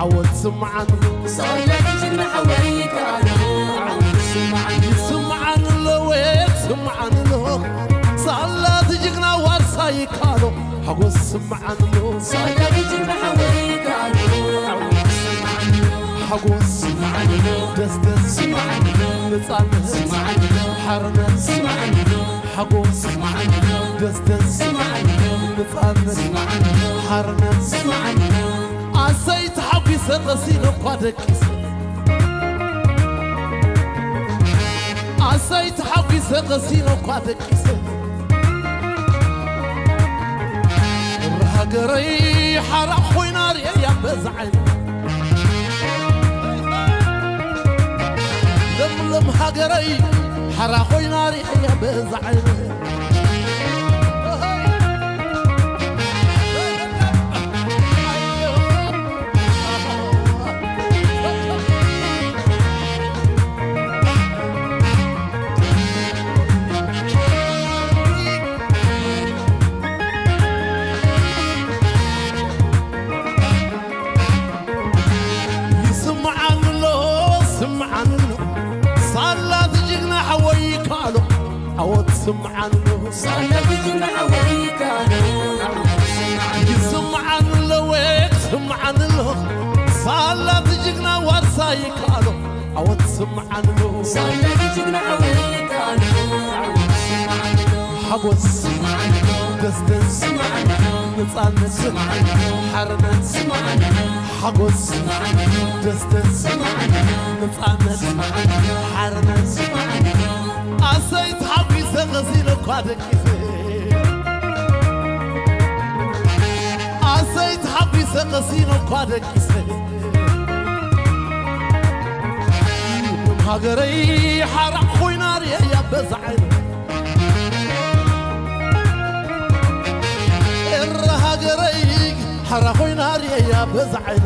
عود سمعان صلت جنة حويك عود سمعان لويك سمعان له صلت جنة ورساي كانوا عود سمعان له صلت جنة حويك عود سمعان له دس دس سمعان نصان سمعان حرنا سمعان عود سمعان دس دس سمعان نصان سمعان حرنا سمعان عسيت حبي سقسين قادك عسيت حبي سقسين قادك الهجري حرق خوينار يا بزعل لم هجري حرق خوينار يا بزعل عود سمعان له صلت جنة حويك سمعان لويك سمعان له صلت جنة ورساي كانوا عود سمعان له صلت جنة حويك عود سمعان دس دس سمعان نصان سمعان حرنا سمعان عود سمعان دس دس سمعان نصان سمعان حرنا سمعان عسيت حبي سغسين قادك عسيت حبي سغسين قادك هاجري حرق خوينار يا بزعل الهاجري حرق خوينار يا بزعل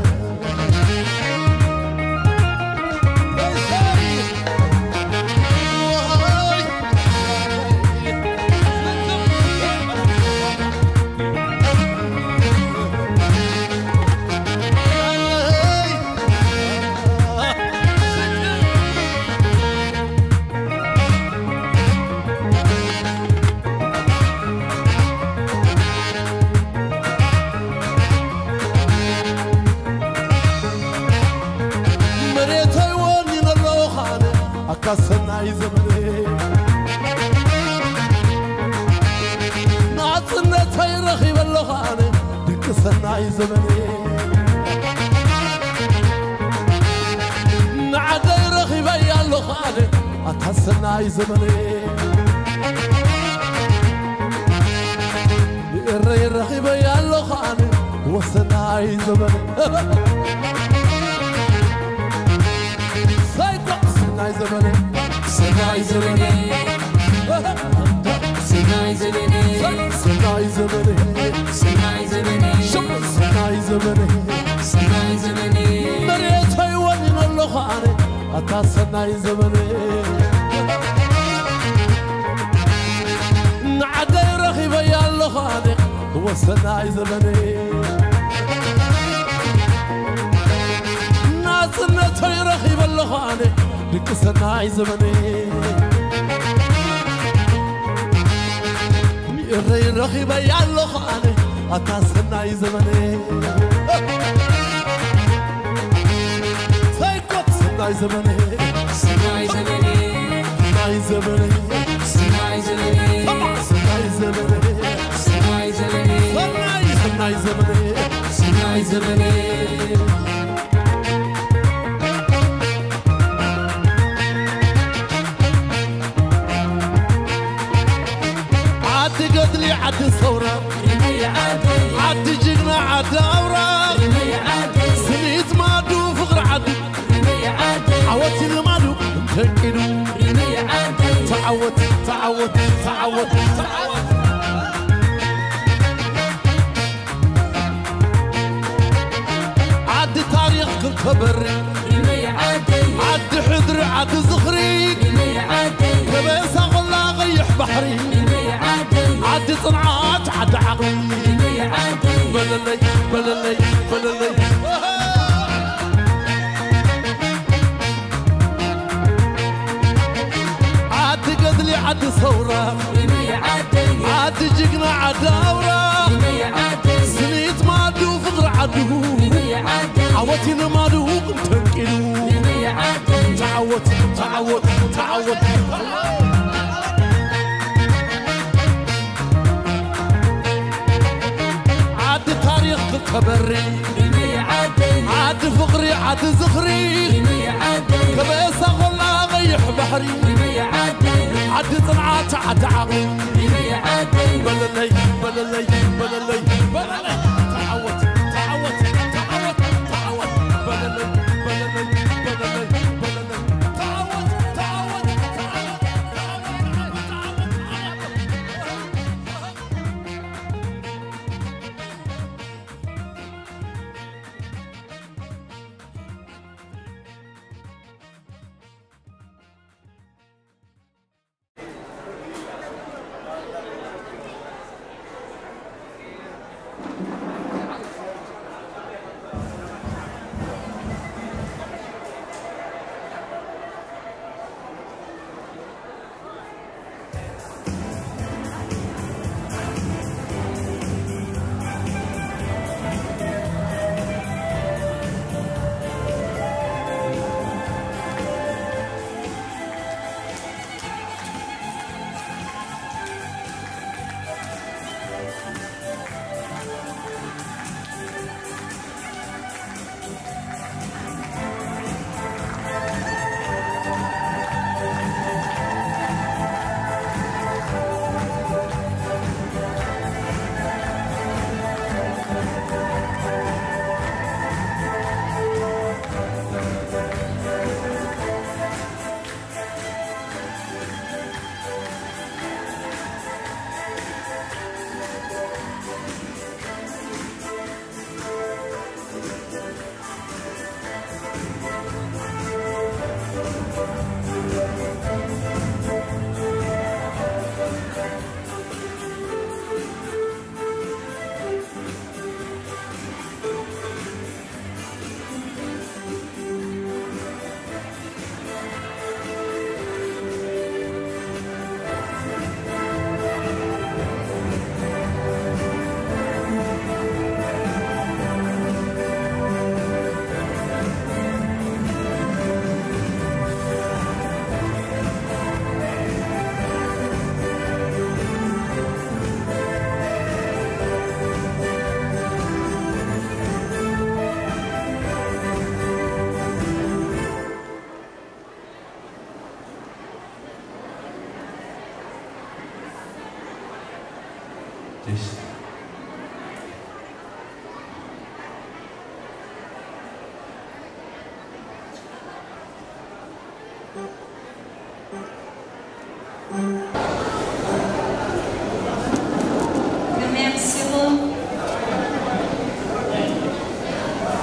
كاسناي زمني نعطنا تيرخي باللغاني كاسناي زمني نعدي رخي بيا اللغاني أتحسناي زمني الري رخي بيا اللغاني وسناي زمني سناي زمني سناي زمني سناي زمني سناي زمني سناي زمني سناي زمني سناي زمني مريت هيوانين اللغاني أتا سناي زمني نعدي رخي بيا اللغاني هو سناي زمني ناسنا تيرخي باللغاني لك سناي زمني الري رخي بيا اللغاني أتا سناي زمني سيكوت سناي زمني سناي زمني سناي زمني سناي زمني سناي زمني سناي زمني سناي زمني سناي زمني قدلي عد ثورة عد جنة عد أوراق سنيت ما دو فقر عد عوت المادو تنكدو تعوت تعوت تعوت تعوت عد تاريخ كل خبر عد حذر عد زخري كبيس أغلى غيح بحري عد صنعات عد عقل بللي بللي بللي لمادو عوتي لمادو تنكلو تعوت تعوت تعوت عاد تاريخ تبري عاد فقري عاد زخري كبيسة غلا غيح بحري عاد طلعات عاد عقل بللي بللي بللي بللي تعوت تعوت تعوت تعوت بللي بللي بللي بللي تعوت تعوت تعوت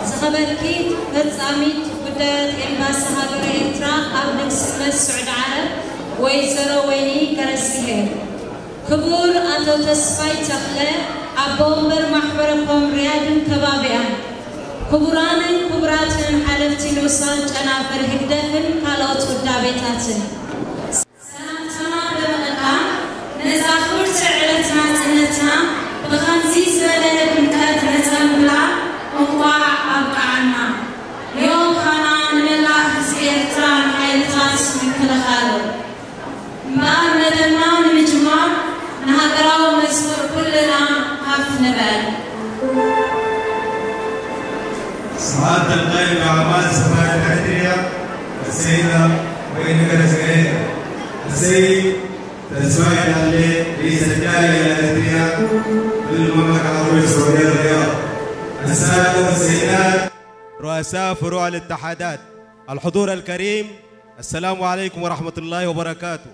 زخبركي فتصاميت بدات إمباس هاجر إيرترا أو نكسمة السعود عرب ويزرو ويني كرسيهر كبور أتو تسفاي تخلى أبومبر محبركم رياض كبابيان كبران كبراتن حلفتي لوصال جنافر هدفن كالوت ودابيتاتن سلامتنا بمقام نزاخور تعلتنا تنتنا بخمسي سبلة بنتات نزامبلا مقواع أبقعنا يوم خانان من الله سيرتران حيلتاس من كل خالو ما مدنان مجمع نهدراو مزفر كلنا هف نبال سعادة القائم بأعمال سفارة العدرية السيدة وإنك سعيدة السيد تسمعي علي رئيس الدائرة العدرية بالمملكة العربية السعودية الرياض السادة والسيدات رؤساء فروع الاتحادات الحضور الكريم السلام عليكم ورحمة الله وبركاته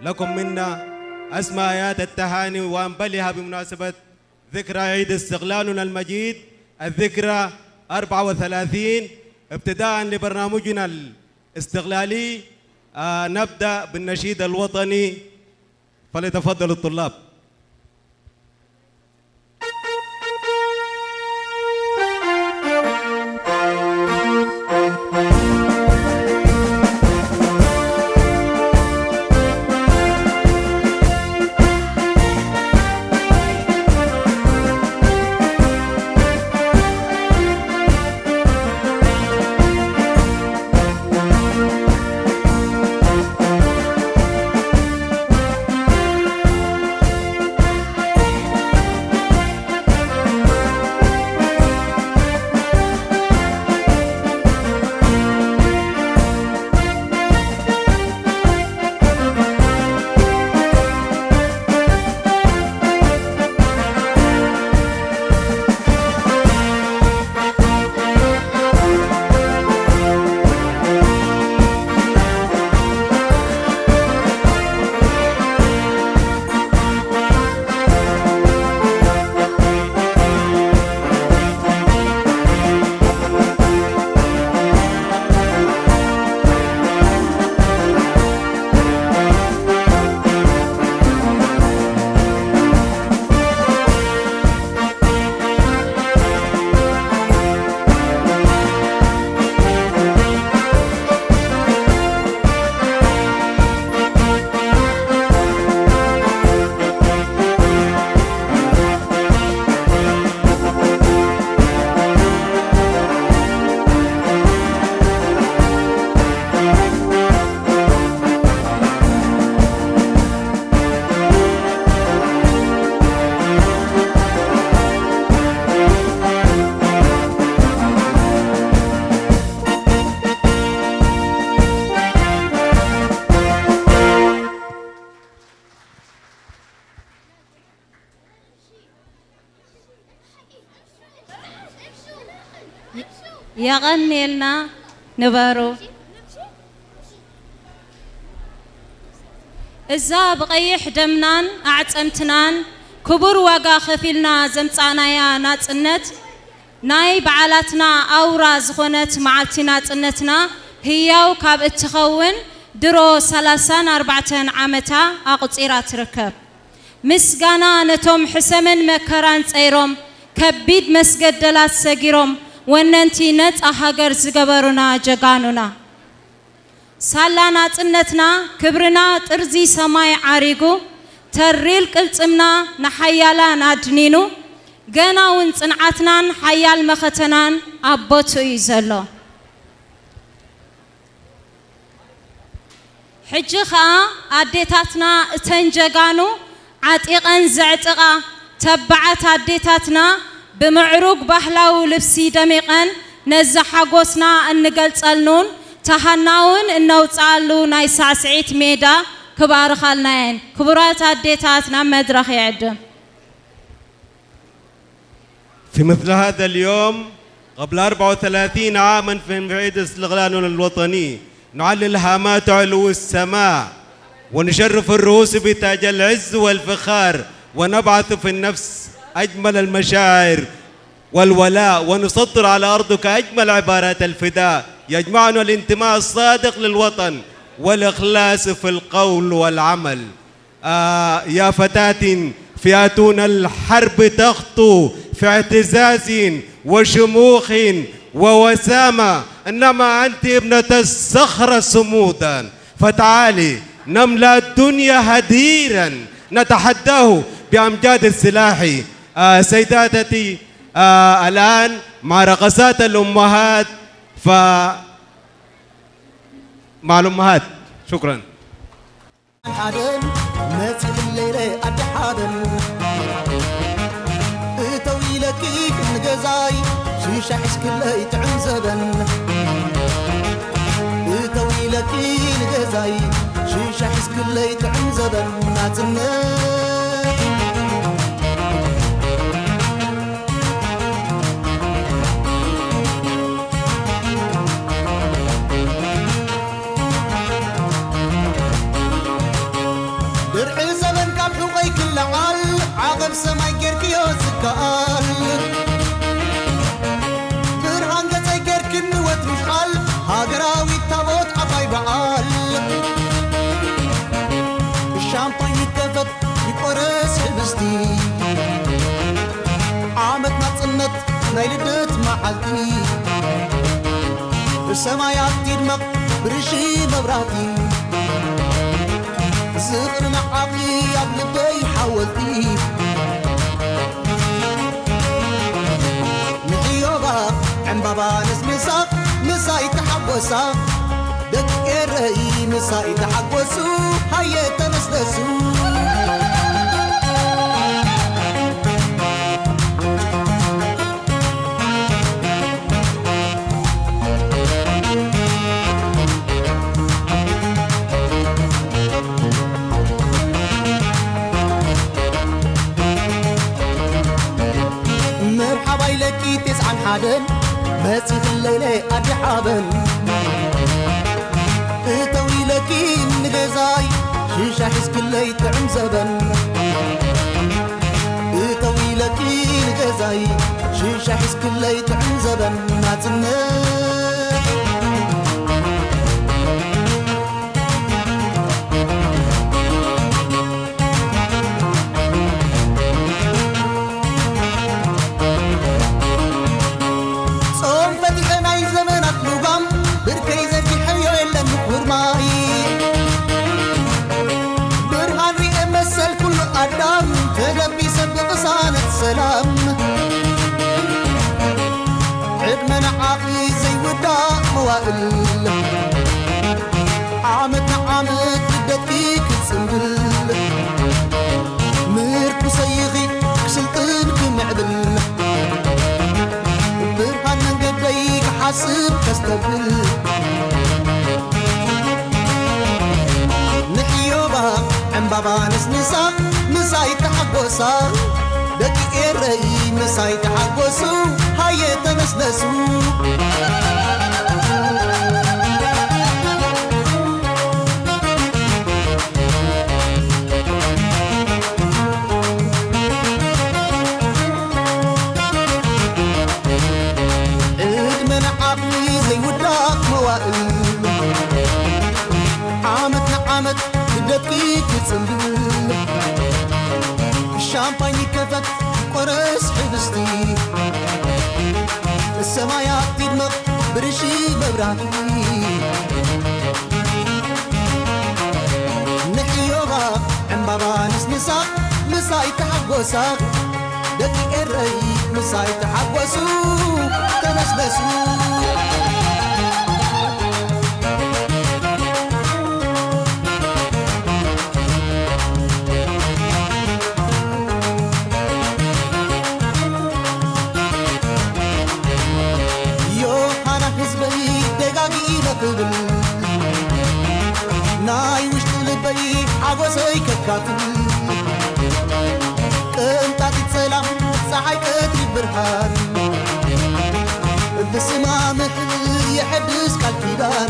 لكم منا أسمى آيات التهاني وأنبلها بمناسبة ذكرى عيد استقلالنا المجيد الذكرى 34 ابتداء لبرنامجنا الاستقلالي نبدأ بالنشيد الوطني فليتفضل الطلاب. يغني لنا نبارو إذا بقيح دمنان أعتمتنان كبر وقا خفيلنا زمتانايا ناتنت ناي بعالاتنا أورا زخونت معالتنا تنتنا هياو كاب اتخون درو 34 عامتا أقصيرا تركب مسقانا نتوم حسمن مكران تيروم كبيد مسجد دلات سجيروم وننتي نت أهاجر زجبرنا جانونا سالانا تنتنا كبرنا ترزي سماي عريقو تريل كلتمنا نحيالا نادنينو جنا ونصنعتنا حيال مختنان أبوتو يزلو حجخا أديتاتنا تنجانو عتيقن زعتقا تبعت أديتاتنا بمعروق بحلاو لبسي دميقن نزحا قوسنا النقل تسألنون تهناون إنو تسألو ناي ساسعيت ميدا كبار خالناين كبرات أديتاتنا مدرخ يعدم في مثل هذا اليوم قبل 34 عاما في عيد استقلالنا الوطني نعلي الهامات علو السماء ونشرف الرؤوس بتاج العز والفخار ونبعث في النفس أجمل المشاعر والولاء ونسطر على أرضك أجمل عبارات الفداء يجمعنا الانتماء الصادق للوطن والإخلاص في القول والعمل. يا فتاة فئاتون الحرب تخطو في اعتزاز وشموخ ووسامة إنما أنت ابنة الصخرة صمودا فتعالي نملأ الدنيا هديرا نتحداه بأمجاد السلاح. سيداتي الآن مع رقصات الأمهات مع الأمهات. شكرا. شيشة حسكلي تعمزبن تويلكي نجزاي شيشة حسكلي تعمزبن ناتنا درعي زمن كاب حقي كل عال عقب سماي كيركيو زكال هاجراوي تابوت عطاي بعال الشامباين يتكفت يقرس حبستي عامتنا تصنت نايلدت معالتي السمايات تدمق برشي مبراتي زغر معاقي عبلبي حولتي نحيوبا عم بابا نسمسا مساي تحبسا دك الرأي مساي تحبسو هيا تنسلسو مرحبا لكي 9 مسيح الليلة أدحابن تويلكي نغزاي شيشة حسك اللي تعمزبن تويلكي نغزاي شيشة حسك اللي تعمزبن ناتنا سلام عدمنا عاقي زي ودا موائل عامتنا عامت بدتيك تسنبل ميركو سيغي كسلطن كمعدل برهان من قبليك حاسب تستبل نحيوبا عم بابا نسنسا مساي تحقوسا دقيق الرأي مساي تحقوسو هاي تنسنسو ادمن عقلي زي وداك موائل عامت نعامت بدقيق تسنبل الشامباني كفت قرص حبستي السمايات تدمق برشي مبراتي نحيوغا عمبابا نسنسا مساي تحقوسا دقيق الري مساي تحقوسو تنسبسو ناي وش تلبي عوزي ككاتل كنتاتي تسلام صحي كتري برهان بسما محل يحبس كالكيدان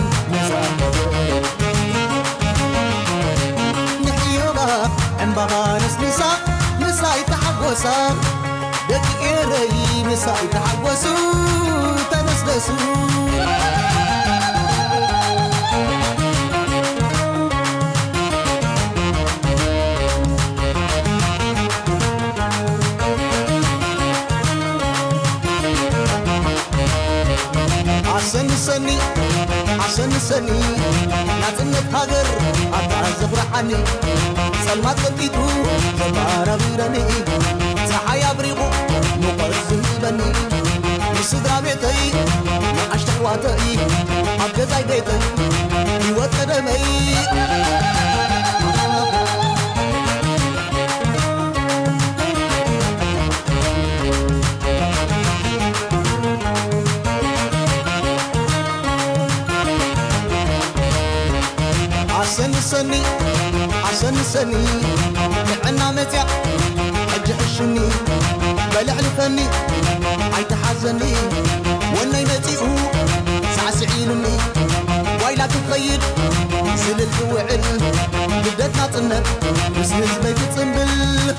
نحيوبا عمبابا نسنسا مساي تحبوسا دقيق ري مساي تحبوسو تنسلسو عشان سني نازلت هاجر أتعذب رحني سلمات قطيتو زمارة بيراني صحايا بريقو مقرز بني يسدرا بيتي ما أشتقواتي أبقزاي بيتي يوت قدمي عشان سني لعنا متع أجحشني بلع لفني عاي تحزني وانا يمتئو سعسعينني وايلا تخيل سل الوعل بدتنا طنب وسنز ما يتنبل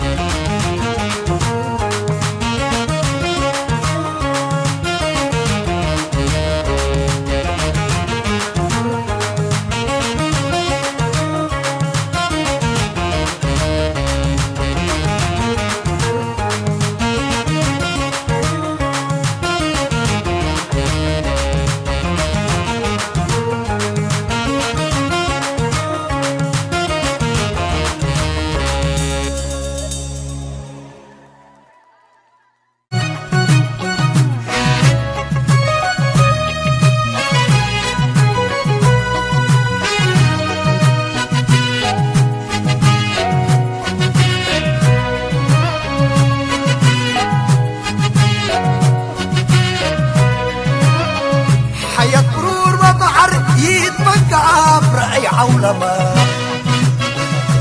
عولما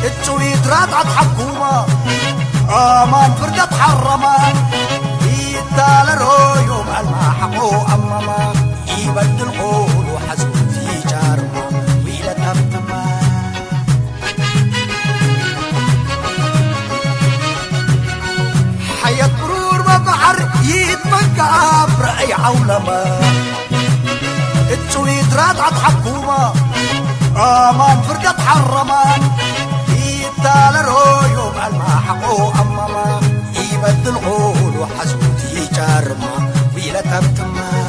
التويت راتعت حكومة أمان فردت حرمة يتال الرويو مع المحقو أمما يبدل قول وحزون في جارما ويلا تمتما حياة برور ببحر يتبقى برأي عولما التويت راتعت حكومة أمان فردت حرمان يتال الرويو مع المحقو أمما يبدل قول وحزون في جارما ويلا تمتما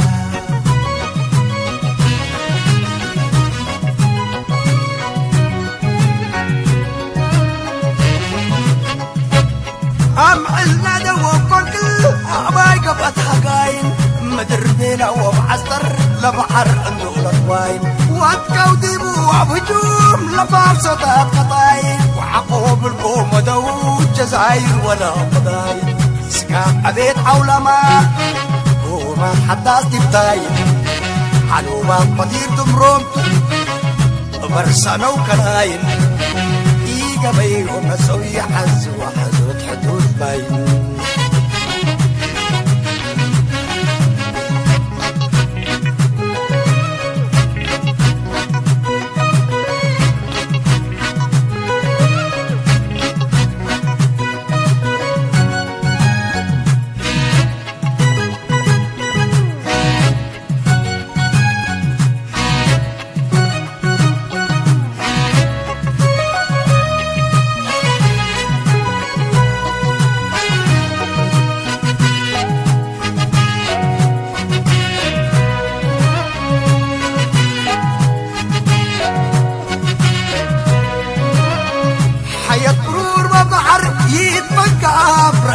أمعلنا دوبان كل أعباي قبطها قاين مدر بينا وبعستر لبحر اندول الواين واتكاو ديبو وعبجوم لباب صدات قطاين وعقوب القوم ودود جزاير ولا قضاين سكام عبيد حولما وما حداس دبتاين حلوبات مدير دمروم برسانو كلاين إيقا بيهم نسوي حز وحزوت حدود باين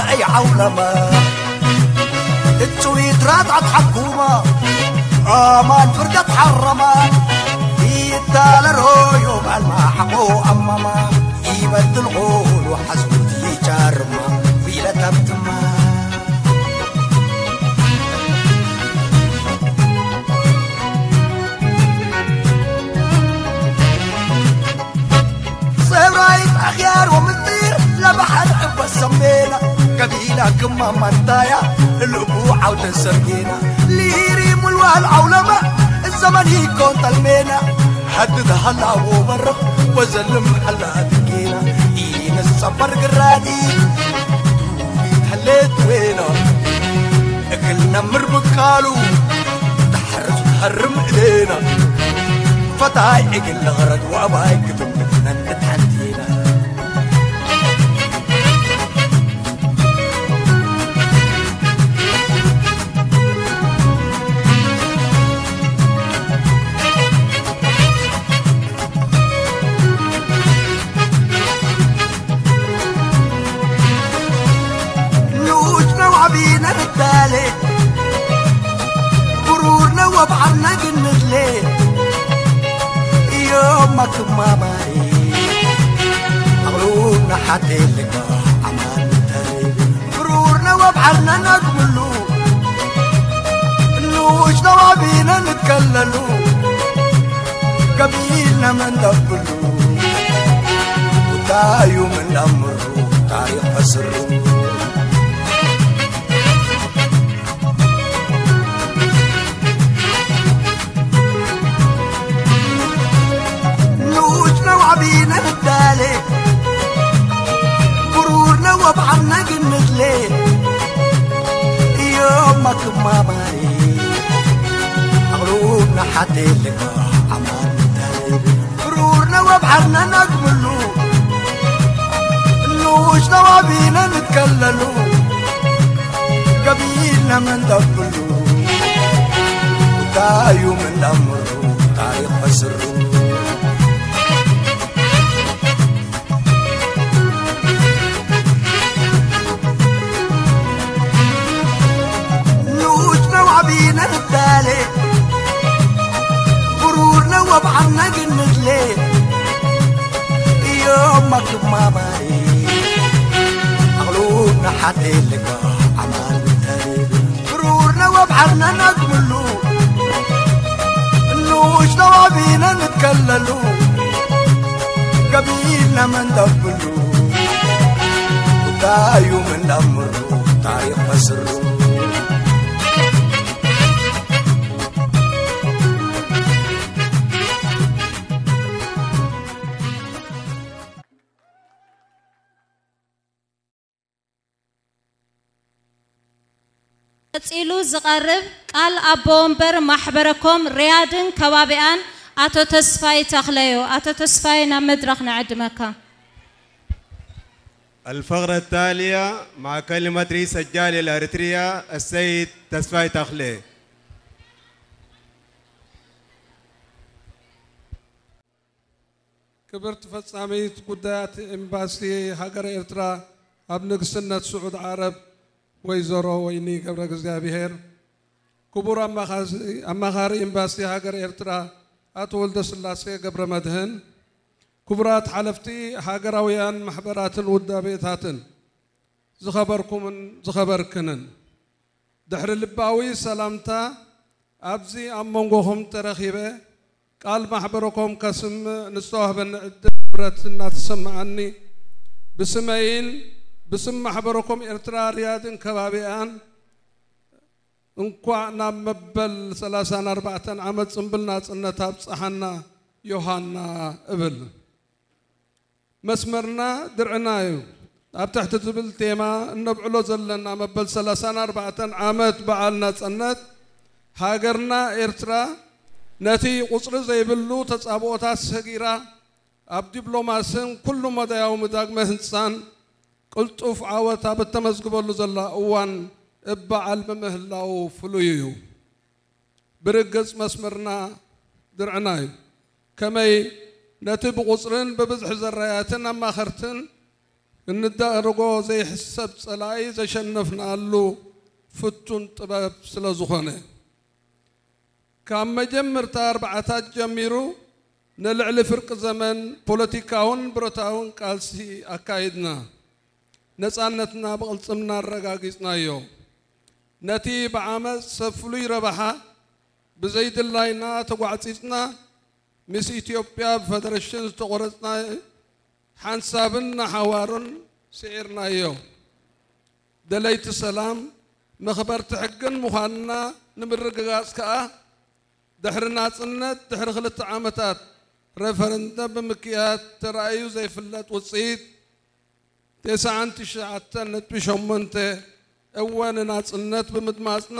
أي عولمة التويت رادعت حكومة آمان فردت حرمة يدال الرويو بالما حقو أمما يبدل غول وحزبتي جارما فيلا تبتما صرايت أخيار ومطير لبحر حب السمينة قبيلة كما منطايا الأبوعة وتسرقينا ليريم والعولمة الزمن يكون تلمينا حدد هلا وبرق وزلم هلا دقينا إينا السفر قرادي تهليت وينا أكلنا مربكالو تحرز تحرم إيدينا فتاي إقل غرد وأباي كتب مثلنا نتحدينا وعبينا بالتالي برورنا وبعرنا قلت ليه يومك ما ماري أغلونا حتى اللقاء عمان تالي برورنا وبعرنا نقبلو نوشنا وعبينا نتكللو قبيلنا من دبلو وتايو من أمرو تاريخ فسرو وعبينا بالتالي برورنا وبعرنا قلت ليه يومك ما ماري أغلونا حتى اللقاء عمان تالي برورنا وبعرنا نقبلو نوشنا وعبينا نتكللو قبيلنا من دبلو وتايو من أمرو تاريخ فسرو وعبينا بالتالي برورنا وبعرنا قلت ليه يومك ما ماري أغلونا حتى اللقاء عمان تالي برورنا وبعرنا نقبلو نوشنا وعبينا نتكللو قبيلنا من دبلو وتايو من أمرو تاريخ فسرو تسيلو زقرب قال أبومبر محبركم رياضن كوابيان أتو تسفاي تخليو أتو تسفاي نمدرخ نعدمك الفقرة التالية مع كلمة رئيس الجالية الأريترية السيد تسفاي تخلي كبرت فصاميت قدات إمباسي هاجر إرترا أبنك سنة سعود عرب ويزورو ويني قبل እግዚአብሔር كبر أمخار إمباسي هاجر إرترا أتولد سلاسي قبر مدهن كبرات حلفتي هاجراويان محبرات الودا بيتاتن زخبركنن دحر اللباوي سلامتا أبزي أمونغوهم ترخيبه قال محبركم كسم نستوهبن دبرتنا تسمعني بسمين بسم محبركم إرترا رياضن كبابيان انقوا نمبل 34 عمد صنبلنا صنتاب صحنا يوحنا ابل مسمرنا درعنايو اب تحت تبل تيما نبعلو زلنا مبل 34 عمد بعلنا صنت هاجرنا إرترا نتي قصر زي بلو تصابوتا سغيرا اب دبلوماسن كل مدى يوم داغمه انسان قلت اف عوتا بتمزغبلو زلا اوان ابعل بمهلاو فلويو برقص مسمرنا درعناي كمي نتي بقصرن ببزح زراياتن اما خرتن እንደረጎ ዘይሕሰብ ጸላይ ዘሸነፍናሉ ፍቱን ጥበብ ስለዝኾነ ካብ መጀመርታ ኣርባዓታት ጀሚሩ ንልዕሊ ፍርቂ ዘመን ፖለቲካውን ብረታውን ቃልሲ ኣካይድና ነፃነትና ብቕልጽምና ኣረጋጊጽናዮ ነቲ ብዓመፅ ሰፍሉይ ረባሓ ብዘይድላይና ተጓዕፂጽና ምስ ኢትዮጵያ ብፌደሬሽን ዝተቆረጽና ሓንሳብን ሓዋርን ስዒርናዮ ደለይቲ ሰላም መኽበርቲ ሕግን ምዃንና ንምርግጋጽ ከዓ ድሕሪ ናጽነት ድሕሪ 2 ዓመታት ረፈረንደም ብምክያድ ተራእዩ ዘይፍለጥ ውፅኢት 99.8 እወን ናጽነት ብምድማጽና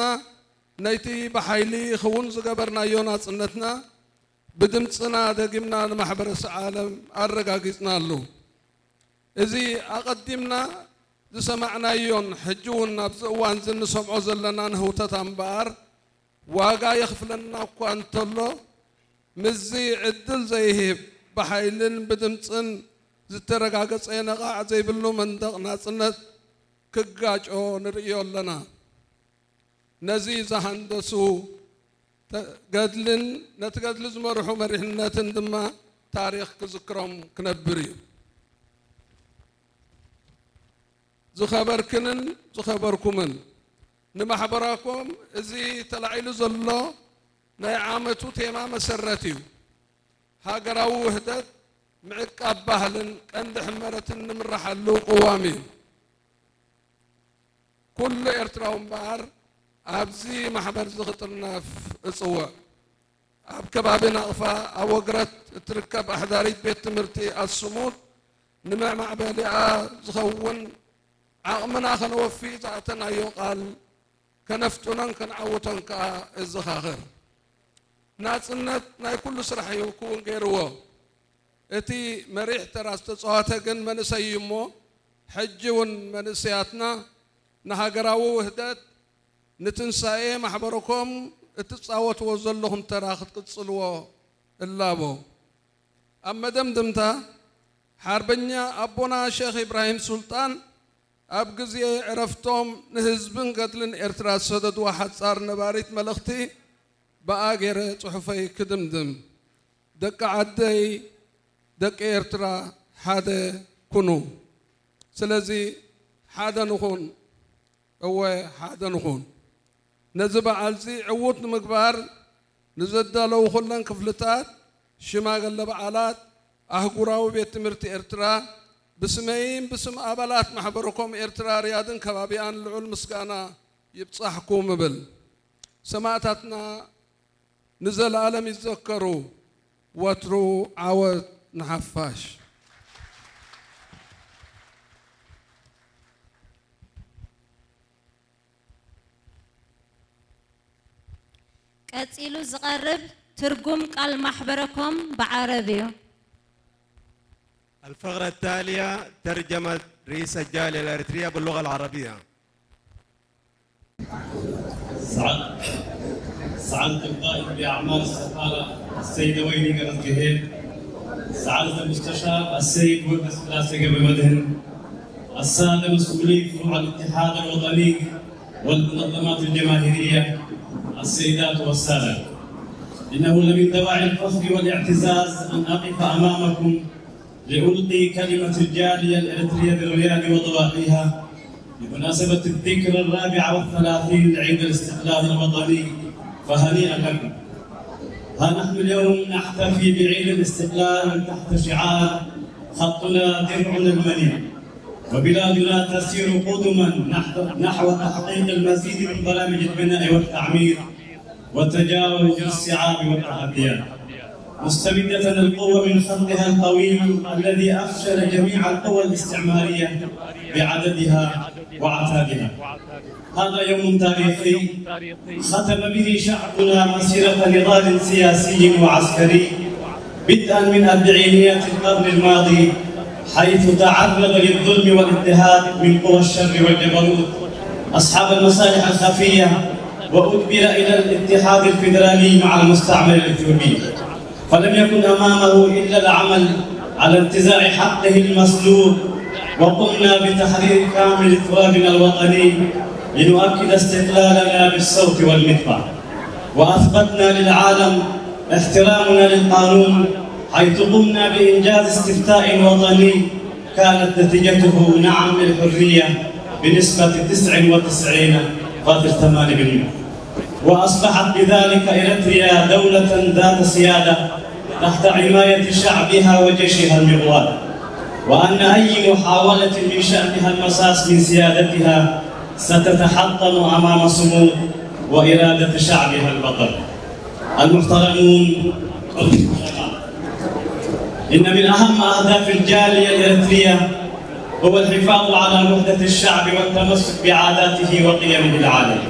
ነይቲ ብሓይሊ ይኸውን ዝገበርናዮ ናጽነትና بدمصنا دقمنا لمحبرس عالم الرقاقيسنا له إذي أقدمنا سمعنا يون حجونا بزوان زن سمعو زلنا نهو تتنبار واقا يخفلنا وكوانتلو مزي عدل زيهيب بحيلن بدمصن زترقاقص اينا قاعد زي بلو مندقنا صنت كقاج او نرئيو لنا نزيزة هندسو قدلن نتقدل زمرحو مرحنا تندما تاريخ كذكرهم كنبري زخبر كنن زخبركمن نمحبراكم ازي تلعيلو زلو نيعامتو تيما مسرتيو هاقراو وحدت معك أبهلن عند حمرة نمرحلو قوامي كل ارتراهم بار أبزي محبر زغطرنا في صوى أب كبابنا أغفا أوقرت تركب أحداري بيت تمرتي الصمود نمع مع بالعا زخون عقمنا خنوفي زعتنا يقال كنفتنا كنعوتن كالزخاخر ناس ناي كل سرح يكون غيره اتي مريح تراس تصواتكن من سيمو حجون من سياتنا نهاجراو وحدت نتنساي محبركم اتصاوت وزلهم تراخت قصلوا اللابو اما دمدمتا حربنيا ابونا شيخ ابراهيم سلطان ابغزي عرفتهم نهزبن قتلن ارترا سدد واحد صار نباريت ملختي بآجر صحفي كدمدم دق عدي دق ارترا حدا كنو سلازي حدا نخون هو حدا نخون نزب عالزي عوت مقبار نزدلو خلن كفلتات شماغل لبعالات اهقراو بيت مرتي ارترا بسمين بسم ابالات محبركم ارترا رياضن كبابيان العلم مسقانا يبصحكم بل سماعتاتنا نزل عالم يتذكروا واترو عود نحفاش قصيلو زقرب ترجم قال محبركم بعربي. الفقرة التالية ترجمة رئيس الجالية الأريترية باللغة العربية. سعادة القائد بأعمال السفارة السيد ويلي قرن جهيل، سعادة المستشار السيد ولد سلاسة بمدهن، السادة مسؤولي فروع الاتحاد الوطني والمنظمات الجماهيرية، السيدات والسادة، إنه لمن دواعي الفخر والاعتزاز أن أقف أمامكم لألقي كلمة الجالية الأريترية بالرياض وضواحيها بمناسبة الذكرى 34 لعيد الاستقلال الوطني، فهنيئا لكم. ها نحن اليوم نحتفي بعيد الاستقلال تحت شعار خطنا درعنا المنيع، وبلادنا تسير قدما نحو تحقيق المزيد من برامج البناء والتعمير وتجاوز الصعاب والتحديات، مستمدة القوة من خطها الطويل الذي أفشل جميع القوى الاستعمارية بعددها وعتادها. هذا يوم تاريخي ختم به شعبنا مسيرة نضال سياسي وعسكري بدءا من أربعينيات القرن الماضي، حيث تعرض للظلم والاضطهاد من قوى الشر والجبروت أصحاب المصالح الخفية، وأجبر إلى الاتحاد الفيدرالي مع المستعمر الإثيوبي، فلم يكن أمامه إلا العمل على انتزاع حقه المسلوب وقمنا بتحرير كامل ترابنا الوطني لنؤكد استقلالنا بالصوت والمدفع، وأثبتنا للعالم احترامنا للقانون حيث قمنا بإنجاز استفتاء وطني كانت نتيجته نعم للحرية بنسبة 99.8%، وأصبحت بذلك إريتريا دولة ذات سيادة تحت حماية شعبها وجيشها المغوار، وأن أي محاولة من شأنها المساس من سيادتها ستتحطم أمام صمود وإرادة شعبها البطل. المحترمون، إن من أهم أهداف الجالية الإريترية هو الحفاظ على وحدة الشعب والتمسك بعاداته وقيمه العالية،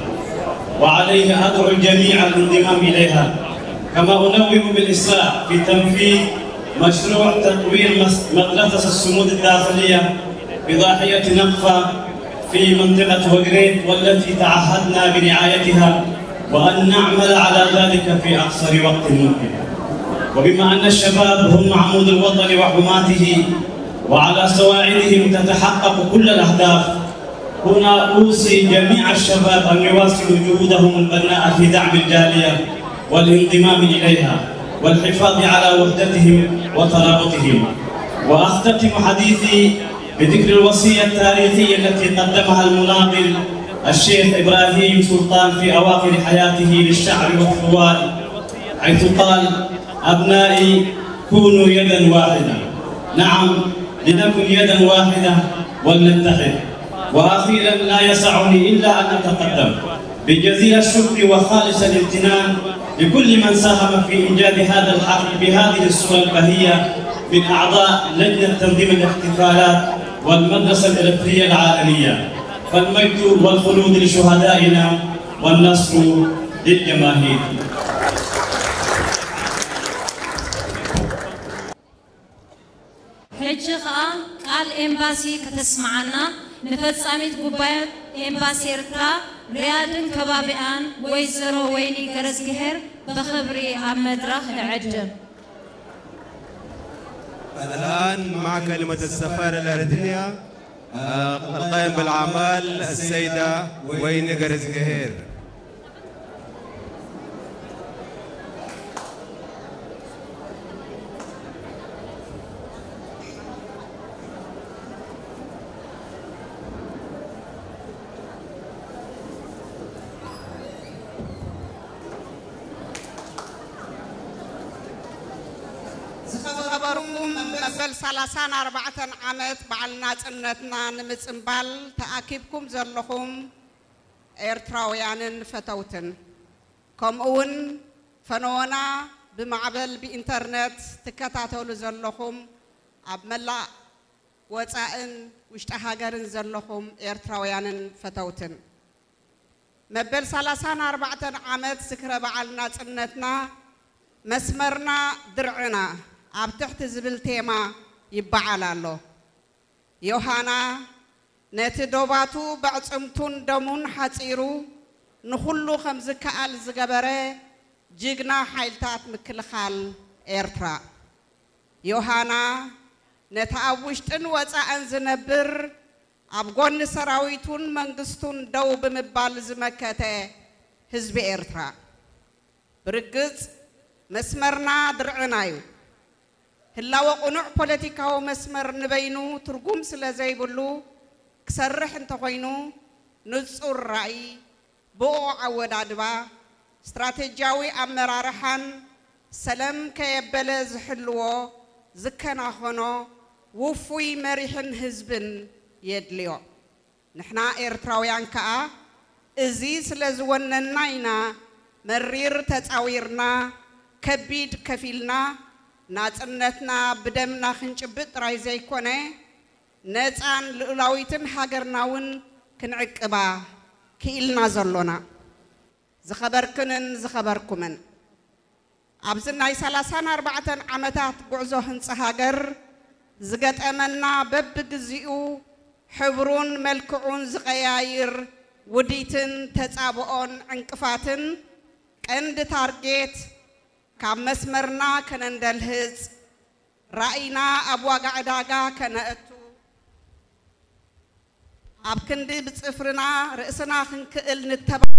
وعليه أدعو الجميع الانضمام إليها، كما أنوه بالإسراع في تنفيذ مشروع تطوير مدرسة الصمود الداخلية بضاحية نقفة في منطقة وغريت، والتي تعهدنا برعايتها وأن نعمل على ذلك في أقصر وقت ممكن. وبما أن الشباب هم عمود الوطن وحماته وعلى سواعدهم تتحقق كل الأهداف، هنا أوصي جميع الشباب أن يواصلوا جهودهم البناءة في دعم الجالية والانضمام إليها والحفاظ على وحدتهم وترابطهم. وأختتم حديثي بذكر الوصية التاريخية التي قدمها المناضل الشيخ إبراهيم سلطان في أواخر حياته للشعب والثوار، حيث قال: أبنائي كونوا يدا واحدة. نعم، لنكن يدا واحدة ولنتحد. وأخيرا لا يسعني إلا أن أتقدم بجزيل الشكر وخالص الامتنان لكل من ساهم في إنجاز هذا الحفل بهذه الصورة البهية من أعضاء لجنة تنظيم الاحتفالات والمدرسة الإريترية العالمية. فالمجد والخلود لشهدائنا والنصر للجماهير. حجي قال إمباسي كتسمعنا نفصاميت قبايات إمباسي إرترا ريادن كبابيان ويزرو ويني كرزقهر بخبري عن مدرخ نعجم. الآن مع كلمة السفارة الأردنية القائم بالأعمال السيدة ويني كرزقهر. مبل 34 عامت بعلنا صنتنا نمصنبال تأكيبكم زلخم إرتراويان فتوتن كمون فنونا بمعبل بإنترنت تكتاتولو زلخم عبملا وصائن وشتهاجرن زلخم إرتراويان فتوتن مبل 34 عامت سكر بعلنا صنتنا مسمرنا درعنا عب تحت زبل تيما يبعال الله يوحنا نتدوباتو بعصمتون دمون حصيرو نخلو خمز كال زغبره جيغنا حيلتات مكلخال إرترا يوحنا نتاوشتن وصاان زنبر ابغون سراويتون منغستون دو بمبال زمكته حزب إرترا برغز مسمرنا درعنايو هلا وقنوع بوليتيكاو مسمر نبينو ترجم سلازاي بلو كسرح انت خوينو نصور رأي بو عود عدبا استراتيجياوي أمرارحان سلام كيبلز حلوه زكنا خنو وفوي مريحن هزبن يدليو نحنا إرتراويان كا إزي سلازونا ناينا مرير تتعويرنا كبيد كفيلنا ناتنتنا بدمنا خنجبت رايزي كونه نتان لولاويتن حاجرناون كنعقبا كيلنا زلونا زخبركنن زخبركمن ابزناي 34 عامتات غعزو هنص هاجر زغت امنا ببغزيو حبرون ملكعون زقياير وديتن تصابون انقفاتن قند تارجت كم مسمرنا كنندل هز رأينا أبواق عداقا كنأتو أبكندي بتصفرنا رئيسنا خنكئل نتبع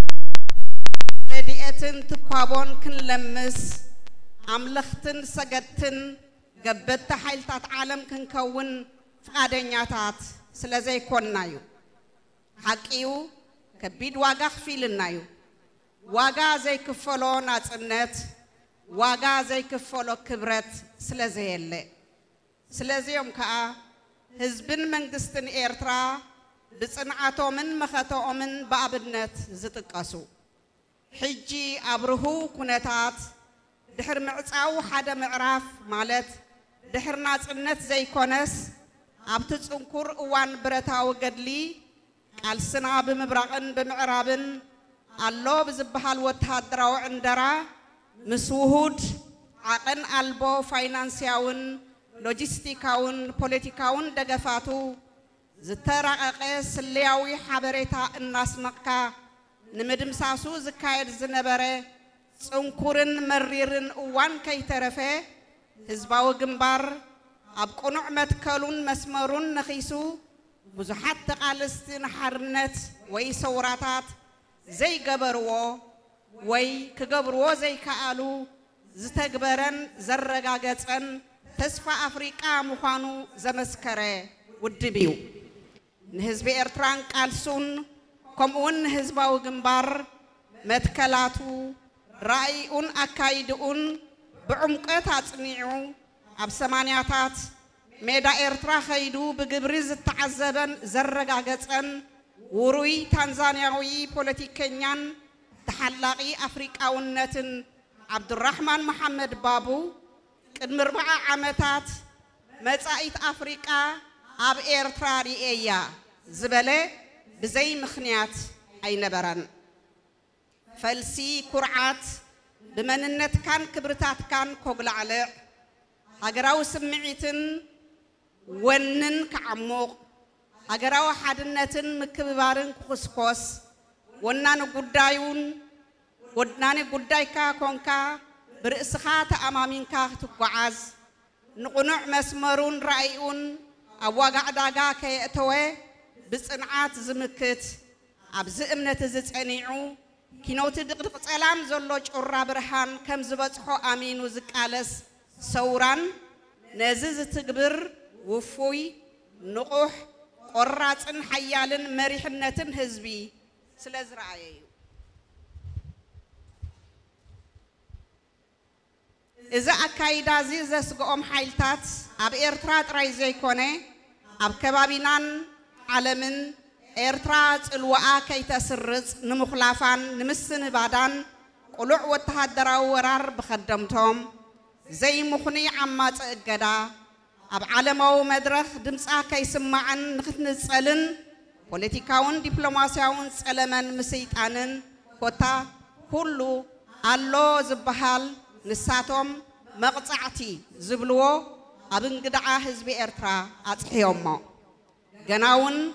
رديئتن تقوابون كن لمس عملختن سجدتن قبت حيلتات عالم كن كون فقادنياتات سلازي كوننايو حقيو كبيد واقع فيلنايو واقع زي كفلو ناتنت واقع زي كفلو كبرت سلازي اللي سلازي يوم كا هزبن منقستن إيرترا بصنعاتو من مخاتو من بابنت زتقاسو حجي أبرهو كنتات دحر معصاو حدا معراف مالت دحر ناتنت زي كونس أبتت أنكر وان برتاو قدلي السنا بمبرقن بمعرابن الله بزبحال وتهدراو عندرا مسوهود عقن ألبو فاينانسياون لوجيستيكاون بوليتيكاون دقفاتو زترقق سلياوي حبريتا الناس نقا نمدم ساسو زكايد زنبره صنكورن مريرن وان كي ترفه هزباو جنبار أبقنع متكلون مسمرون نخيسو بزحات تقالستين حرنت وي سوراتات زي قبرو وي كقبرو زي كالو زتقبرن زرقاقتن تسفى أفريقيا مخانو زمسكره ودبيو نهزب إرتران قالسون كمون هزباو جنبار متكلاتو رأيون أكايدون بعمقات تصنيعو أب سمانياتات ميدا إرترا خيدو بجبريز التعذبن زرقاقتن وروي تنزانياوي بوليتيكينيان تحلاقي أفريقاونتن عبد الرحمن محمد بابو قد مربع عمتات مصايت أفريقيا أب إيرترا رئيا زبالة بزي مخنيات أي نبران فلسي كرعات بمننت كان كبرتات كان كوغل على أجراو سمعتن ونن كعمق أجراو حدنتن مكبارن خسخس ونان قدايكا كونكا برئسخات أمامينكا تقعز نقنع مسمرون رأيون أواقع داقا كي أتوي بصنعات زمكت أبز إمنة زتعنيعو كينوت دقدق سلام زلوج أورا برهان كم زبطحو أمين وزكالس سوران نزز تقبر وفوي نقوح قراتن حيالن مريحنتن هزبي سلاز رأيي إذا أكايدا زيزس قوم حيلتات أب إيرترات رايزي كوني أب كبابينان عالمن إيرترات الوعا كي تسرز نمخلافان نمسن بادان قلوع وتهدرا ورار بخدمتهم زي مخني عمات اقدا أب عالمو مدرخ دمسا كي سمعن نختن سألن بوليتيكاون دبلوماسياون سألمن مسيطانن كوتا كله اللو زبحال نساتهم مقطعتي زبلو أبن قدعا حزب إرترا أتحيومو جناون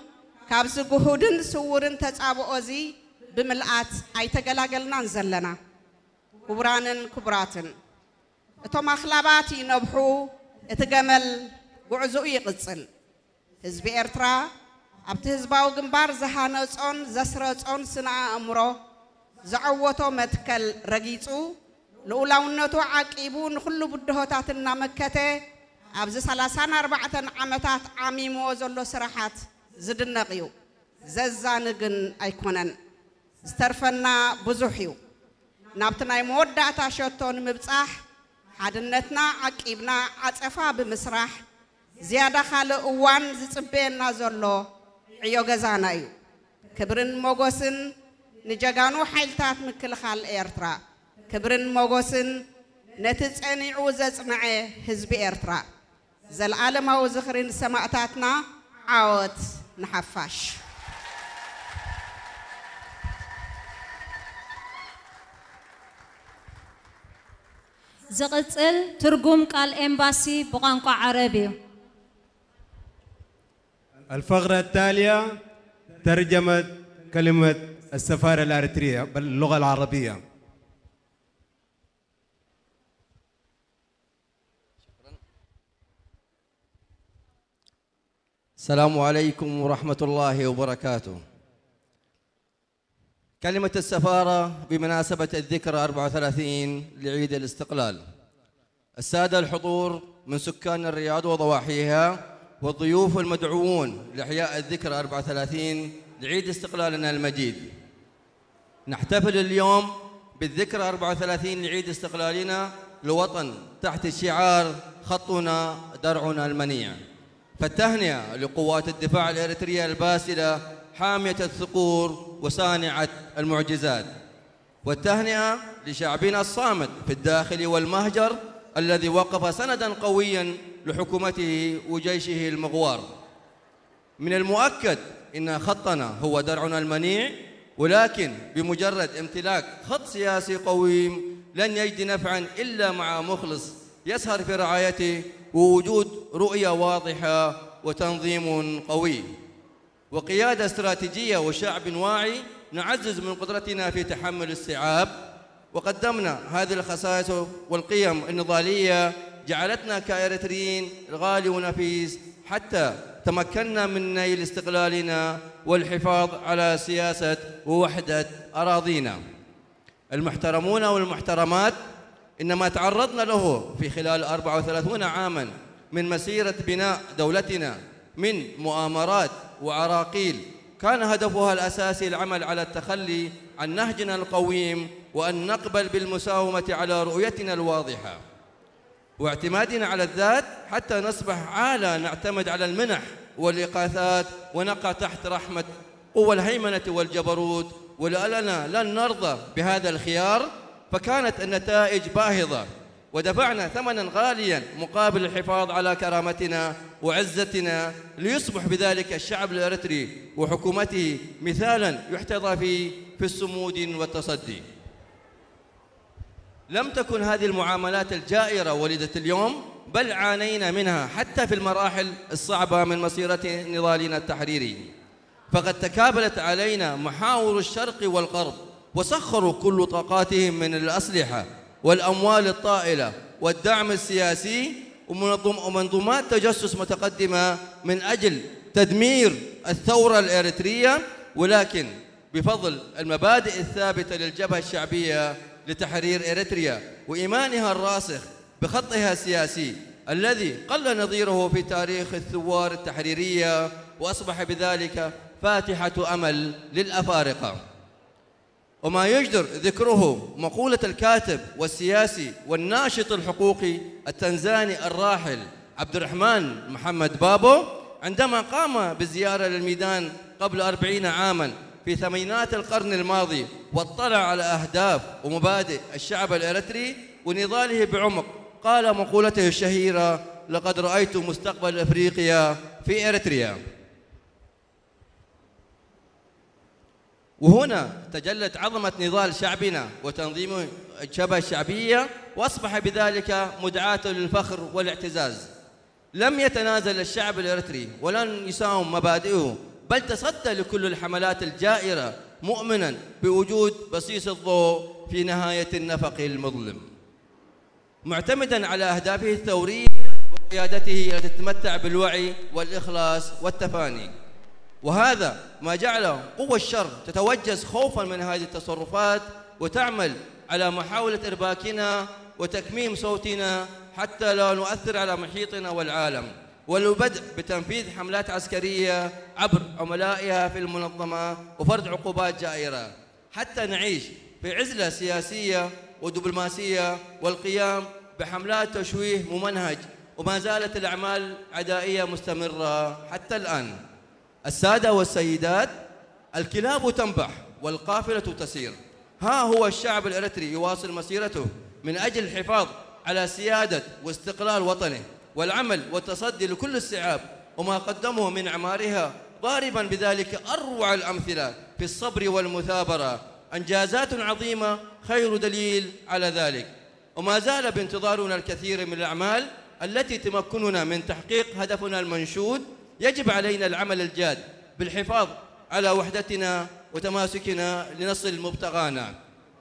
كابس جهودن سورن تجابو أزي بملأت أي تجلاجلنا نزلنا كبرانن كبراتن توم أخلاباتي نبحو اتجمل بعزوي قصن حزب إرترا أبت حزباو جنبار زهانوتون زسرتون سنا أمره زعوتو متكل رجيتو لولاونتو عقيبون كل بدهوتاتنا مكته أبز 34 عمتات عميمو زلو سرحات زدنقيو ززانقن أيكونن استرفنا بزوحيو نابتنا يمودعتا شوتون مبصاح حدنتنا عقيبنا عطفا بمسرح زيادة خال اوان زصبينا زلو عيو غزانايو كبرن موغوسن نجاغانو حيلتات مكل خال إيرترا كبرن موغوسن نتتصنعو زصنعي حزب إيرترا زالعالم او زخرين سماعتاتنا عاوت نحفاش زقصل ترجم قال امباسي بقنقع عربي. الفقرة التالية ترجمة كلمة السفارة الأريترية باللغة العربية. السلام عليكم ورحمة الله وبركاته. كلمة السفارة بمناسبة الذكرى 34 لعيد الاستقلال. السادة الحضور من سكان الرياض وضواحيها والضيوف المدعوون لإحياء الذكرى 34 لعيد استقلالنا المجيد. نحتفل اليوم بالذكرى 34 لعيد استقلالنا لوطن تحت شعار خطنا درعنا المنيع. فالتهنئة لقوات الدفاع الإريترية الباسلة حامية الثغور وصانعة المعجزات، والتهنئة لشعبنا الصامد في الداخل والمهجر الذي وقف سندا قويا لحكومته وجيشه المغوار. من المؤكد إن خطنا هو درعنا المنيع، ولكن بمجرد امتلاك خط سياسي قويم لن يجد نفعا إلا مع مخلص يسهر في رعايته ووجود رؤية واضحة وتنظيم قوي وقيادة استراتيجية وشعب واعي نعزز من قدرتنا في تحمل الصعاب. وقدمنا هذه الخصائص والقيم النضالية جعلتنا كإريتريين غالي ونفيس حتى تمكنا من نيل استقلالنا والحفاظ على سياسة ووحدة أراضينا. المحترمون والمحترمات، إنما تعرضنا له في خلال 34 عاماً من مسيرة بناء دولتنا من مؤامرات وعراقيل كان هدفها الأساسي العمل على التخلي عن نهجنا القويم وأن نقبل بالمساومة على رؤيتنا الواضحة واعتمادنا على الذات حتى نصبح عالة نعتمد على المنح والإغاثات ونقع تحت رحمة قوى الهيمنة والجبروت. ولأننا لن نرضى بهذا الخيار فكانت النتائج باهظة ودفعنا ثمنا غاليا مقابل الحفاظ على كرامتنا وعزتنا ليصبح بذلك الشعب الإريتري وحكومته مثالا يحتذى فيه في الصمود والتصدي. لم تكن هذه المعاملات الجائرة ولدت اليوم، بل عانينا منها حتى في المراحل الصعبة من مسيرة نضالنا التحريري. فقد تكابلت علينا محاور الشرق والغرب وسخروا كل طاقاتهم من الأسلحة والأموال الطائلة والدعم السياسي ومنظومات تجسس متقدمة من أجل تدمير الثورة الإريترية، ولكن بفضل المبادئ الثابتة للجبهة الشعبية لتحرير إريتريا وإيمانها الراسخ بخطها السياسي الذي قل نظيره في تاريخ الثوار التحريرية وأصبح بذلك فاتحة أمل للأفارقة. وما يجدر ذكره مقولة الكاتب والسياسي والناشط الحقوقي التنزاني الراحل عبد الرحمن محمد بابو عندما قام بالزيارة للميدان قبل 40 عاما في ثمانينات القرن الماضي واطلع على أهداف ومبادئ الشعب الإريتري ونضاله بعمق، قال مقولته الشهيرة: لقد رأيت مستقبل أفريقيا في إريتريا. وهنا تجلت عظمة نضال شعبنا وتنظيم الجبهة الشعبية وأصبح بذلك مدعاة للفخر والاعتزاز. لم يتنازل الشعب الإريتري ولن يساوم مبادئه، بل تصدى لكل الحملات الجائرة مؤمنا بوجود بصيص الضوء في نهاية النفق المظلم، معتمدا على أهدافه الثورية وقيادته التي تتمتع بالوعي والإخلاص والتفاني. وهذا ما جعل قوى الشر تتوجس خوفا من هذه التصرفات وتعمل على محاولة إرباكنا وتكميم صوتنا حتى لا نؤثر على محيطنا والعالم، والبدء بتنفيذ حملات عسكرية عبر عملائها في المنظمة وفرض عقوبات جائرة حتى نعيش في عزلة سياسية ودبلوماسية والقيام بحملات تشويه ممنهج. وما زالت الأعمال عدائية مستمرة حتى الآن. السادة والسيدات، الكلاب تنبح والقافلة تسير. ها هو الشعب الإريتري يواصل مسيرته من أجل الحفاظ على سيادة واستقلال وطنه والعمل والتصدي لكل الصعاب وما قدمه من أعمارها، ضاربا بذلك أروع الأمثلة في الصبر والمثابرة. إنجازات عظيمة خير دليل على ذلك. وما زال بانتظارنا الكثير من الأعمال التي تمكننا من تحقيق هدفنا المنشود. يجب علينا العمل الجاد بالحفاظ على وحدتنا وتماسكنا لنصل مبتغانا.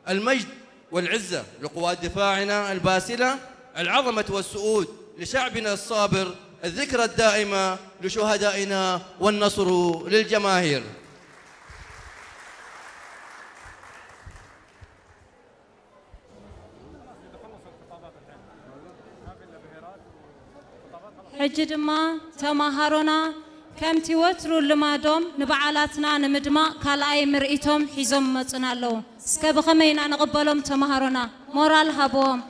المجد والعزة لقوات دفاعنا الباسلة، العظمة والسؤود لشعبنا الصابر الذكرى الدائمة لشهدائنا والنصر للجماهير. ሕጂ ድማ ተማሃሮና ከምቲ ወትሩ ልማዶም ንበዓላትና ንምድማቕ ካልኣይ ምርኢቶም ሒዞም መፅና ኣለዉ። እስከ ብኸመይ ኢና ንቕበሎም ተማሃሮና ሞራል ሃብዎም።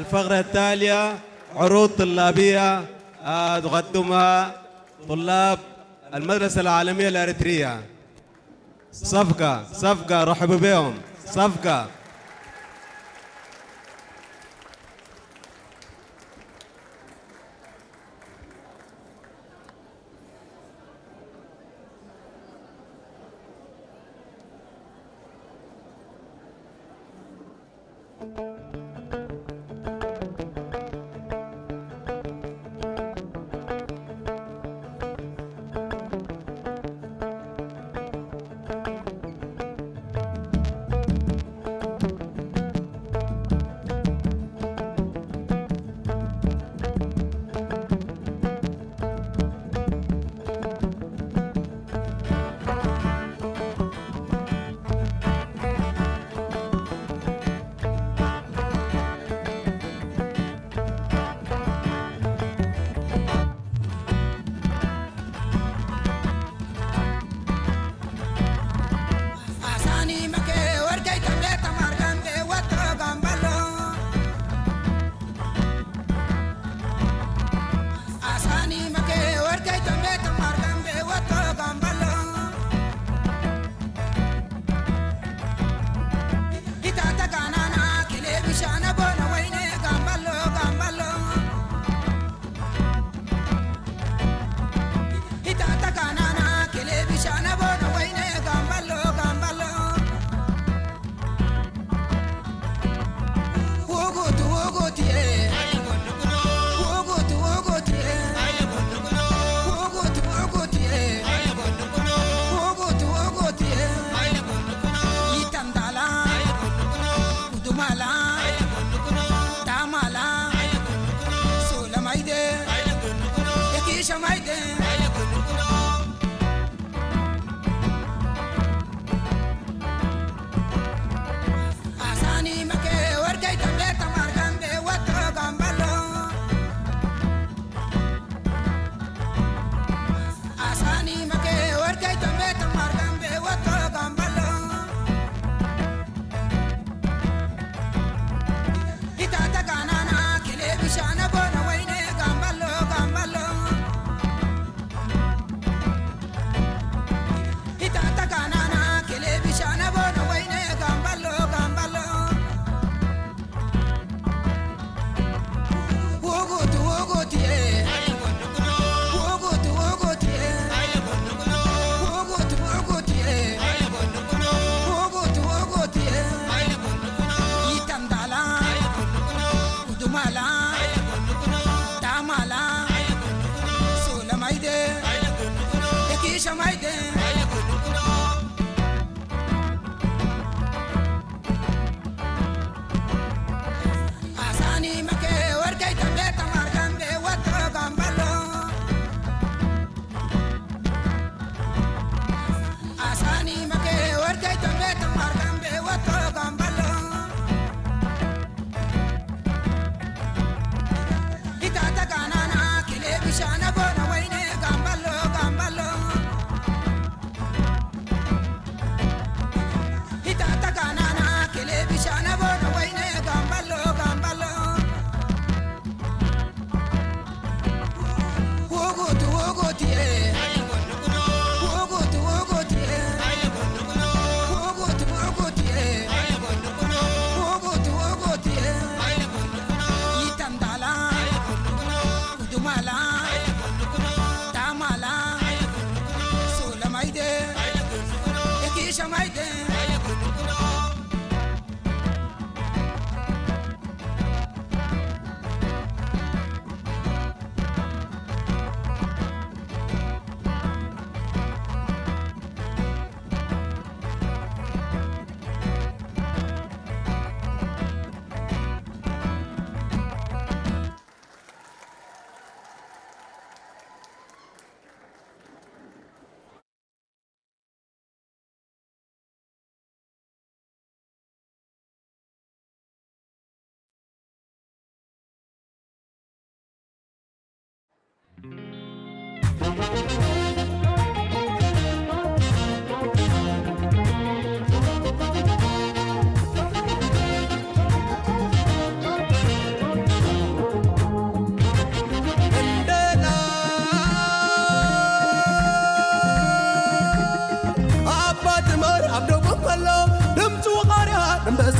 الفقرة التالية عروض طلابية تقدمها طلاب المدرسة العالمية الأريترية. صفقة رحبوا بهم صفقة.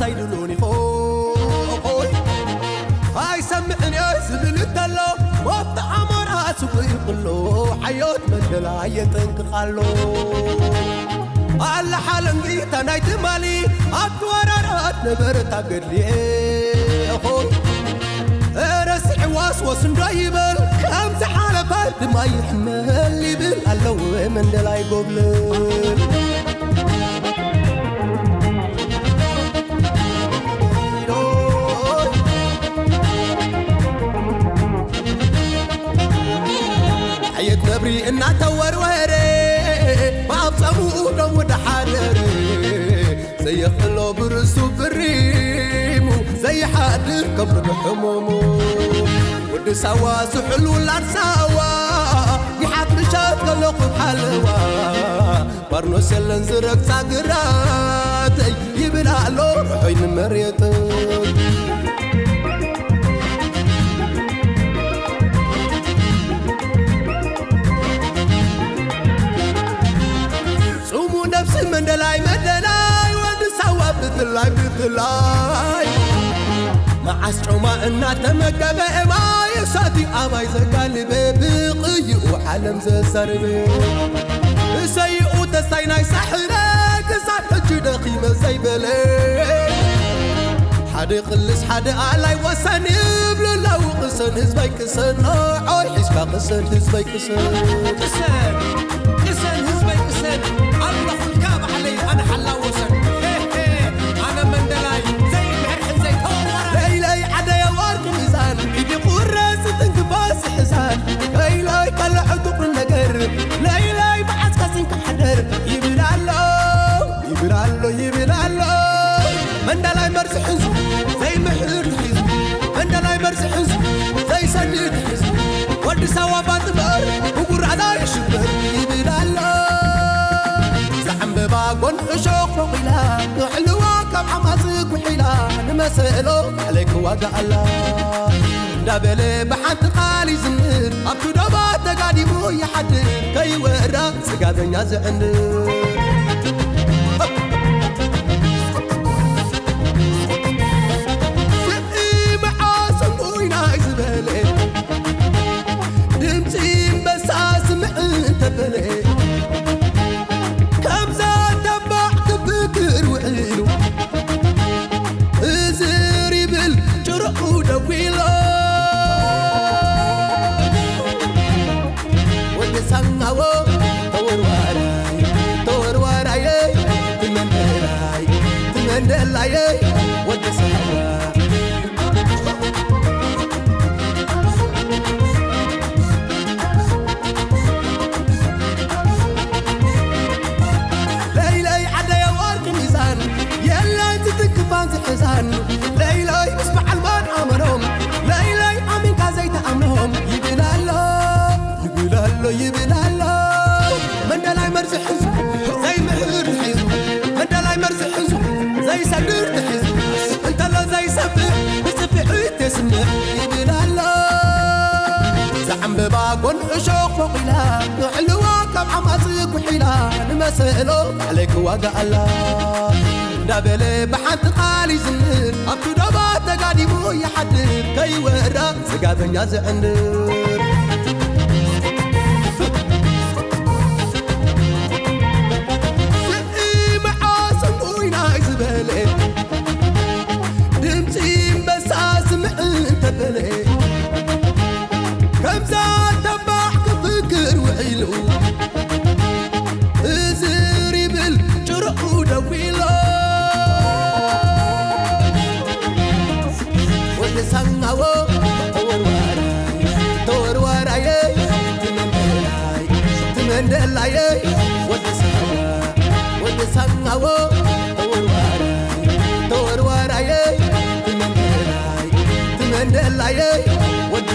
سيدلوني خوي هاي سمعني زبل الدلو وابطع مرأة سوي كله حيوت من دلاية تنقلو على حالم جيتا نايت مالي أتورارات نبرت أقل لي خوي رسع واسوس ندايبل كم سحالة فرد ما يحمل لي بالقلو من دلاي قبل نبري إن أتور وري ما أبصمو دم ودحرري زي خلو برسو بريمو زي حادر قبر بحمومو ود سوا سحلو الأرساوا يحط مشات قلق بحلوا برنو سلن زرق ساقرات يبلا له روحين مريتك نفس من دلاي ود سوا بثلاي مع السعوما إنا تمكبه ما يساتي أباي زقال ببقي وحلم زسربي سيئو تستيناي سحرك سات حجي قيمة زي بلي حد يقلس حد علي وسن يبل لو قسن هزبي كسن عوي حسكا قسن هزبي كسن هزبي كسن الله في الكعبة علي أنا حلا وسن أنا من دلاي زي الحرحل زي تورا ليلي عدا يا وارك ميزان إيدي قرة ستنكباس حزان ليلي كلا عدوك النقر ليلي بعد كاسين كحدر يبلالو من دلاي مرسي حزو زي محر حزو من دلاي مرسي حزو زي سديد حزو ود سوا باتبار وقر على يشبر يبلالو باقون اشوق وقيلا حلوة كم حماسك وحيلا نمسئلو عليك وقع الله دابلي بحنت قالي زنر أبتو دابات تقادي مو يحدر كي ورا سقادن يازعنر سقي معاصم وينا يزبالي دمتين بس اسمع انت بلي Mandela what the sawa ليلي عدا يا ورد ميزان يلا تتكفان حزان ليلي مسمع المان امرهم ليلي امين كازيت امرهم يبلالو مندلاي مرزح زي محر حزب مندلاي مرزح زي سقر تحزب انت لا زي سفر بسفر تسمع يبلالو زعم بباقون اشوق وقيلا حلوة كم حماسك وحيلا نمسئلو عليك وقع الله دابلي بحنت قالي زنر أبتو دابات تقادي مو يحدر كي ورا سقادن يازعنر دمتين بس اسمع انت بلي كم زاد تبعك فكر وعيلو زري بالجرح ودويلو واللي سمعوا دور وراي تمندلاي واللي سمعوا Mandela, what the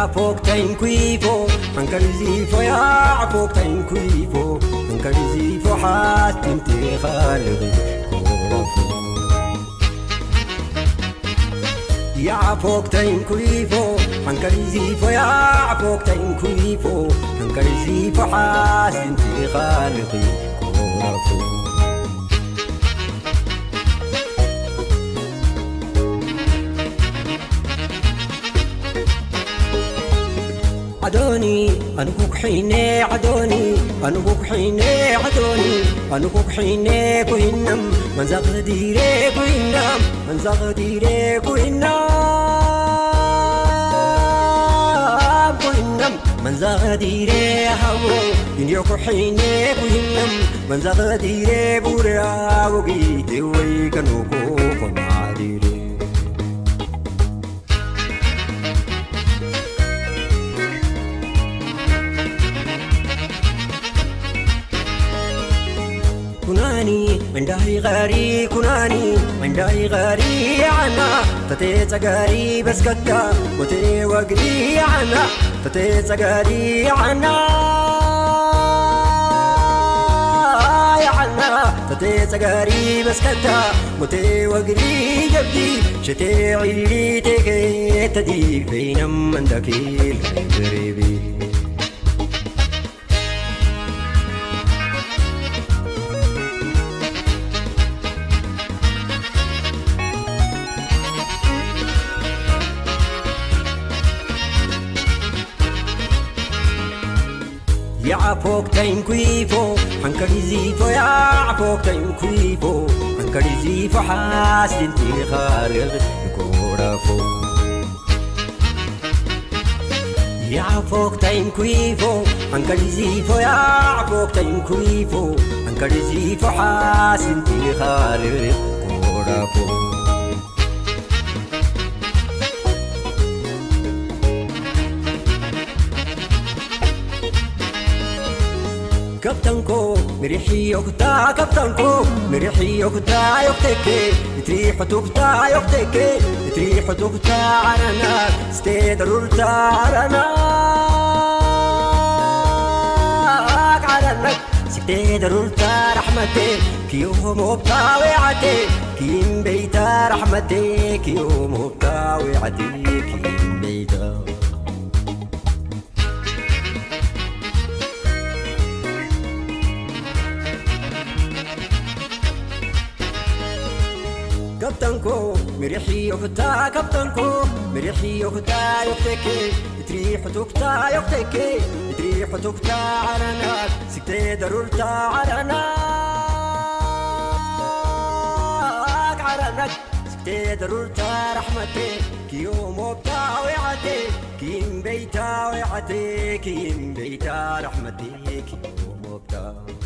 عفوك تنكويفو انكرزيفو يا عفوك تنكويفو انكرزيفو حتى انت خالقي كورفو يا عفوك تنكويفو انكرزيفو يا عفوك تنكويفو انكرزيفو حتى انت خالقي كورفو عدوني أنوك حيني عدوني أنوك حيني عدوني أنوك حيني كوينم من زغ ديري كوينم من زغ ديري كوينم كوينم من زغ ديري هاو ينيوك حيني كوينم من زغ ديري بورا وقيتي ويكنوكو فما ديري كناني من داي غاري كناني من داي غاري عنا تتيت غاري بس كتا وتي وغري عنا تتيت غاري عنا يا عنا تتيت غاري بس كتا وتي وغري جبدي شتي عيري تكي تدي بينم من دكيل غريبي يا عفوك تنكويفو انكرزيفو يا عفوك تنكويفو انكرزيفو حاس انتي خالق كورفو يا عفوك تنكويفو انكرزيفو يا عفوك تنكويفو انكرزيفو حاس انتي خالق كورفو كابتنكو مريحي يوكتا كابتنكو مريحي يوكتا يوكتكي تريح توكتا يوكتكي تريح توكتا عرنا ستيدرورتا عرناك عرناك ستيدرورتا رحمتي كيوم وبتا ويعتي كيم بيتا رحمتي كيوم وبتا ويعتي كيم بيتا كابتنكو مريحي يوكتا كابتنكو مريحي يوكتا يوكتكي تريح توكتا يوكتكي تريح توكتا عرناك سكتي ضرورتا عرناك عرناك سكتي ضرورتا رحمتي كيوم وبتا ويعتي كيم بيتا ويعتي كيم بيتا رحمتي كيوم وبتا